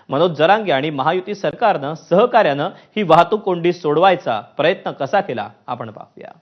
मनोज जरांगे आणि महायुती सरकारनं सहकार्यानं ही वाहतूक कोंडी सोडवायचा प्रयत्न कसा केला आपण पाहूया।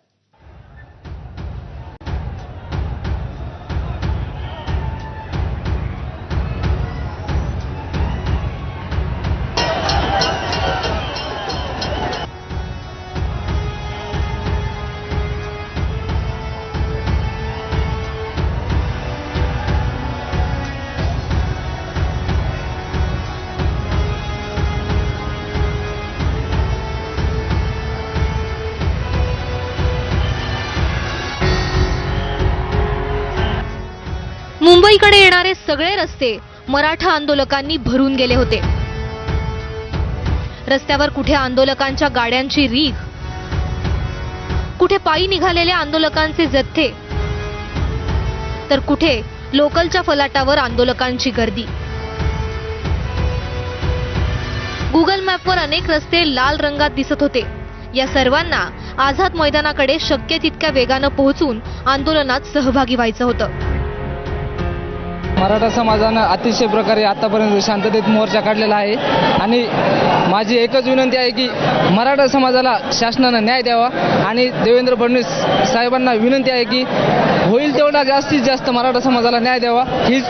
मुंबईकडे येणारे सगळे रस्ते मराठा आंदोलकांनी भरून गेले होते। रस्त्यावर कुठे आंदोलकांच्या गाड्यांची रीघ, कुठे पायी निघालेल्या आंदोलकांचे जथ्थे, तर कुठे लोकलच्या फलाटावर आंदोलकांची गर्दी। गुगल मॅपवर अनेक रस्ते लाल रंगात दिसत होते। या सर्वांना आझाद मैदानाकडे शक्य तितक्या वेगानं पोहोचून आंदोलनात सहभागी व्हायचं होतं। मराठा समाजानं अतिशय प्रकारे आतापर्यंत शांततेत मोर्चा काढलेला आहे आणि माझी एकच विनंती आहे की मराठा समाजाला शासनानं न्याय द्यावा आणि देवेंद्र फडणवीस साहेबांना विनंती आहे की होईल तेवढा जास्तीत जास्त मराठा समाजाला न्याय द्यावा हीच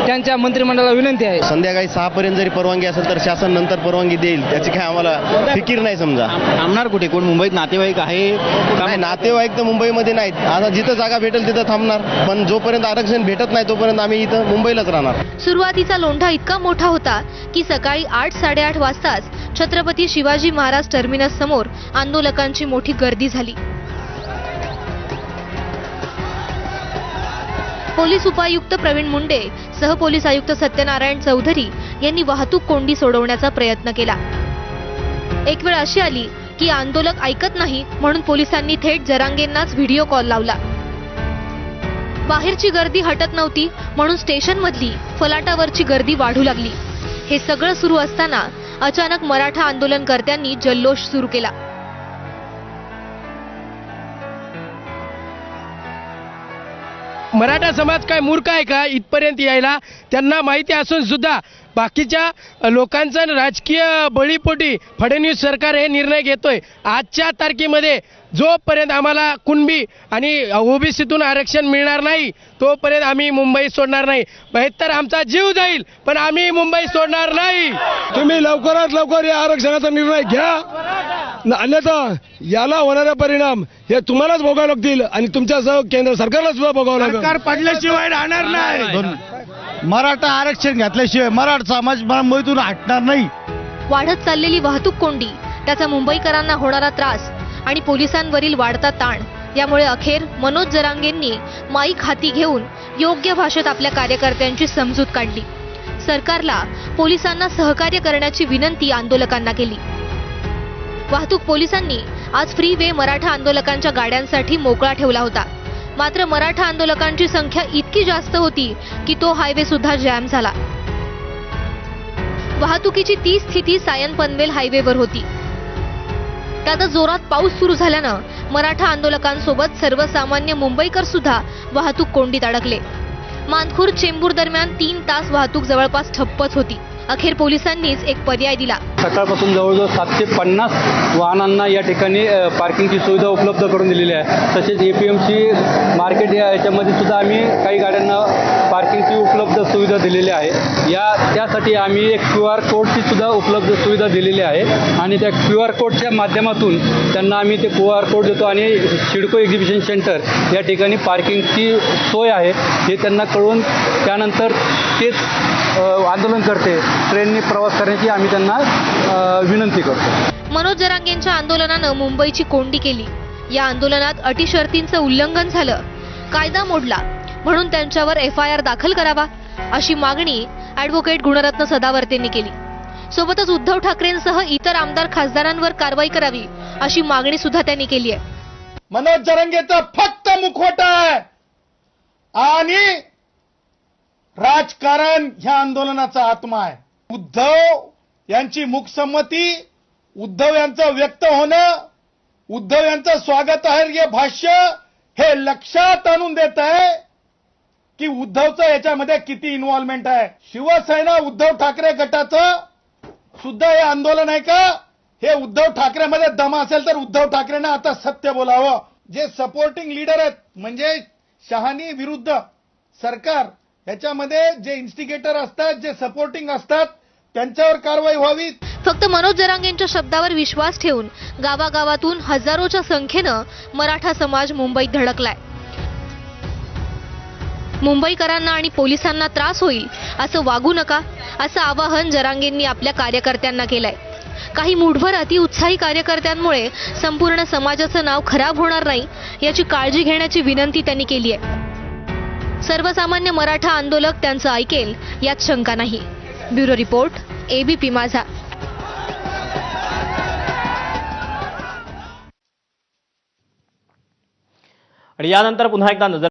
त्यांच्या मंत्रिमंडळाला विनंती आहे। संध्याकाळी 6 पर्यंत जरी परवानगी असेल तर शासन नंतर परवानगी देईल याची काय आम्हाला फिकीर नाही। समजा थांबणार कुठे? कोण मुंबईत नातेवाईक आहे? नाही, नातेवाईक तर मुंबईमध्ये नाहीत। आता जिथं जागा भेटेल तिथं थांबणार, पण जोपर्यंत आरक्षण भेटत नाही तोपर्यंत आम्ही इथं मुंबईलाच राहणार। सुरुवातीचा लोंढा इतका मोठा होता की सकाळी 8-8:30 वाजताच छत्रपती शिवाजी महाराज टर्मिनस समोर आंदोलकांची मोठी गर्दी झाली। पोलीस उपायुक्त प्रवीण मुंडे सह पोलीस आयुक्त सत्यनारायण चौधरी यांनी वाहतूक कोंडी सोडवण्याचा प्रयत्न केला। एक वेळ अशी आली की आंदोलक ऐकत नाही म्हणून पोलिसांनी थेट जरांगेंनाच व्हिडिओ कॉल लावला। बाहेरची गर्दी हटत नव्हती म्हणून स्टेशन मधली फलाटावरची गर्दी वाढू लागली। हे सगळं सुरू असताना अचानक मराठा आंदोलनकर्त्यांनी जल्लोष सुरू केला। मराठा समाज काय मूर्ख आहे का इथपर्यंत यायला? त्यांना माहिती असून सुद्धा बाकीच्या लोकांचा राजकीय बळीपोटी फडणवीस सरकार हे निर्णय घेतोय। आजच्या तारखेमध्ये जोपर्यंत आम्हाला कुणबी आणि ओबीसीतून आरक्षण मिळणार नाही तोपर्यंत आम्ही मुंबई सोडणार नाही। बेहतर आमचा जीव जाईल पण आम्ही मुंबई सोडणार नाही। तुम्ही लवकरात लवकर या आरक्षणाचा निर्णय घ्या, अन्यथा याला होणारे परिणाम हे तुम्हालाच भोगावे लागतील आणि तुमच्यासह केंद्र सरकारला सुद्धा भोगावं लागेल। सरकार पडल्याशिवाय राहणार नाही। मराठा आरक्षण घातल्याशिवाय मराठा समाज मुंबईतून हटणार नाही। वाढत चाललेली वाहतूक कोंडी, त्याचा मुंबईकरांना होणारा त्रास आणि पोलिसांवरील वाढता ताण यामुळे अखेर मनोज जरांगेंनी माईक हाती घेऊन योग्य भाषेत आपल्या कार्यकर्त्यांची समजूत काढली। सरकारला पोलिसांना सहकार्य करण्याची विनंती आंदोलकांना केली। वाहतूक पोलिसांनी आज फ्री वे मराठा आंदोलकांच्या गाड्यांसाठी मोकळा ठेवला होता। मात्र मराठा आंदोलकांची संख्या इतकी जास्त होती की तो हायवे सुद्धा जॅम झाला। वाहतुकीची ती स्थिती सायन पनवेल हायवेवर होती। त्यात जोरात पाऊस सुरू झाल्यानं मराठा आंदोलकांसोबत सर्वसामान्य मुंबईकर सुद्धा वाहतूक कोंडीत अडकले। मानखुर्द चेंबूर दरम्यान 3 तास वाहतूक जवळपास ठप्पच होती। अखेर पोलिसांनीच एक पर्याय दिला। सकाळपासून जवळजवळ 750 वाहनांना या ठिकाणी पार्किंगची सुविधा उपलब्ध करून दिलेली आहे। तसेच एपीएमसी मार्केट याच्यामध्ये सुद्धा आम्ही काही गाड्यांना पार्किंगची उपलब्ध सुविधा दिलेली आहे। त्यासाठी आम्ही एक QR कोडची सुद्धा उपलब्ध सुविधा दिलेली आहे आणि त्या QR कोडच्या माध्यमातून त्यांना आम्ही ते QR कोड देतो आणि सिडको एक्झिबिशन सेंटर या ठिकाणी पार्किंगची सोय आहे हे त्यांना कळवून त्यानंतर तेच आंदोलन करते ट्रेननी प्रवास करण्याची आम्ही त्यांना विनंती करतो। मनोज जरांगेंच्या आंदोलनानं मुंबईची कोंडी केली। या आंदोलनात अटी शर्तींचं उल्लंघन झालं, कायदा मोडला म्हणून त्यांच्यावर FIR दाखल करावा अशी मागणी ॲडव्होकेट गुणरत्न सदावर्तेंनी केली। सोबतच उद्धव ठाकरेंसह इतर आमदार खासदारांवर कारवाई करावी अशी मागणी सुद्धा त्यांनी केली आहे। मनोज जरांगेचा फक्त मुखवटा आहे आणि राजकारण ह्या आंदोलनाचा आत्मा आहे। उद्धव यांची मूकसंमती, उद्धव यांचं व्यक्त होणं, उद्धव यांचं स्वागतार्ह भाष्य हे लक्षात आणून देत आहे की उद्धवचं याच्यामध्ये किती इन्व्हॉल्वमेंट आहे। शिवसेना उद्धव ठाकरे गटाचं सुद्धा हे आंदोलन आहे का? हे उद्धव ठाकरेमध्ये दम असेल तर उद्धव ठाकरेंना आता सत्य बोलावं. जे सपोर्टिंग लीडर आहेत म्हणजे शहानी विरुद्ध सरकार, याच्यामध्ये जे इन्स्टिगेटर असतात, जे सपोर्टिंग असतात, त्यांच्यावर कारवाई व्हावी. फक्त मनोज जरांगेंच्या शब्दावर विश्वास ठेवून गावागावातून हजारोच्या संख्येनं मराठा समाज मुंबईत धडकलाय. मुंबईकरांना आणि पोलिसांना त्रास होईल असं वागू नका, असं आवाहन जरांगेंनी आपल्या कार्यकर्त्यांना केलंय. काही मूठभर अतिउत्साही कार्यकर्त्यांमुळे संपूर्ण समाजाचं नाव खराब होणार नाही याची काळजी घेण्याची विनंती त्यांनी केली आहे. सर्वसामान्य मराठा आंदोलक त्यांचं ऐकेल यात शंका नाही. ब्युरो रिपोर्ट, एबीपी माझा. आणि यानंतर पुन्हा एकदा नजर